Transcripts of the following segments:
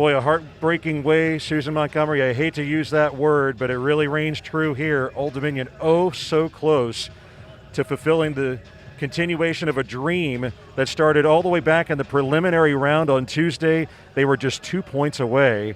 Boy, a heartbreaking way, Susan Montgomery. I hate to use that word, but it really reigns true here. Old Dominion, oh so close to fulfilling the continuation of a dream that started all the way back in the preliminary round on Tuesday. They were just 2 points away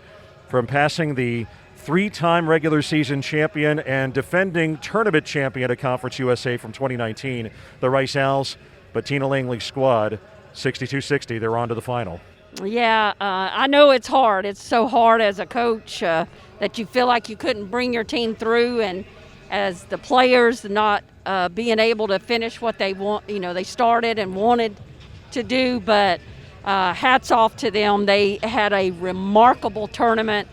from passing the three-time regular season champion and defending tournament champion at Conference USA from 2019, the Rice Owls. But Tina Langley's squad, 62-60, they're on to the final. Yeah, I know it's hard. It's so hard as a coach that you feel like you couldn't bring your team through, and as the players not being able to finish what they want, they started and wanted to do. But hats off to them. They had a remarkable tournament.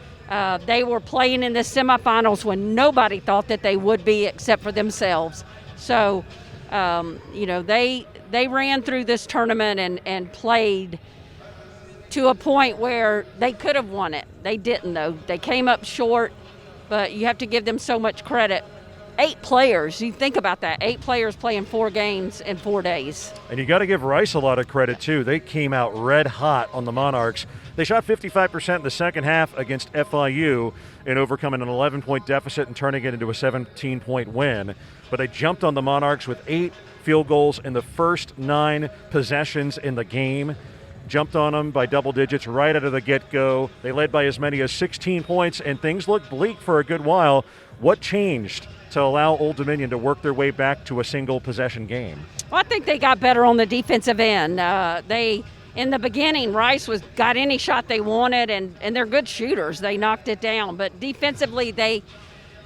They were playing in the semifinals when nobody thought that they would be except for themselves. So, they ran through this tournament and played to a point where they could have won it. They didn't, though. They came up short, but you have to give them so much credit. 8 players, you think about that, 8 players playing 4 games in 4 days. And you got to give Rice a lot of credit, too. They came out red hot on the Monarchs. They shot 55% in the second half against FIU in overcoming an 11-point deficit and turning it into a 17-point win. But they jumped on the Monarchs with 8 field goals in the first 9 possessions in the game. Jumped on them by double digits right out of the get-go. They led by as many as 16 points, and things looked bleak for a good while. What changed to allow Old Dominion to work their way back to a single possession game? Well, I think they got better on the defensive end. In the beginning, Rice got any shot they wanted, and they're good shooters. They knocked it down. But defensively, they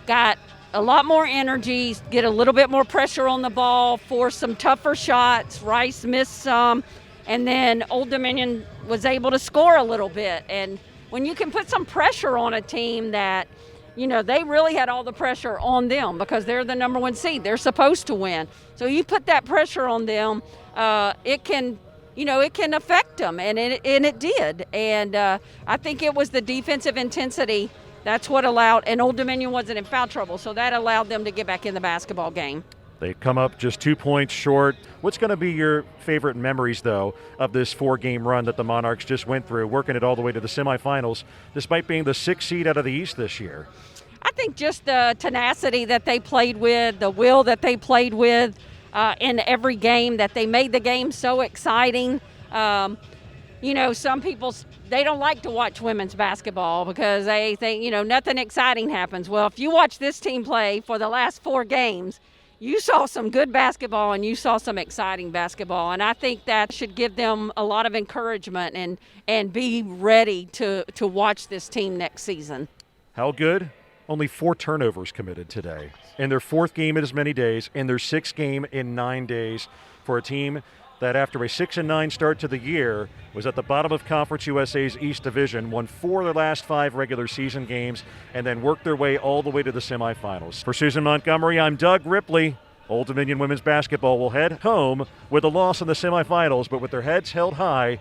got a lot more energy, get a little bit more pressure on the ball, force some tougher shots. Rice missed some. And then Old Dominion was able to score a little bit. And when you can put some pressure on a team that, they really had all the pressure on them because they're the number 1 seed. They're supposed to win. So you put that pressure on them, it can affect them. And it did. And I think it was the defensive intensity. That's what allowed, and Old Dominion wasn't in foul trouble. So that allowed them to get back in the basketball game. They come up just 2 points short. What's going to be your favorite memories, though, of this 4-game run that the Monarchs just went through, working it all the way to the semifinals, despite being the 6th seed out of the East this year? I think just the tenacity that they played with, the will that they played with in every game, that they made the game so exciting. Some people, they don't like to watch women's basketball because they think, nothing exciting happens. Well, if you watch this team play for the last 4 games, you saw some good basketball and you saw some exciting basketball. And I think that should give them a lot of encouragement and be ready to watch this team next season. How good? Only 4 turnovers committed today. In their 4th game in as many days, in their 6th game in 9 days, for a team that after a 6-9 start to the year was at the bottom of Conference USA's East Division, won 4 of their last 5 regular season games, and then worked their way all the way to the semifinals. For Susan Montgomery, I'm Doug Ripley. Old Dominion women's basketball will head home with a loss in the semifinals, but with their heads held high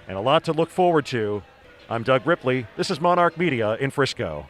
and a lot to look forward to. I'm Doug Ripley. This is Monarch Media in Frisco.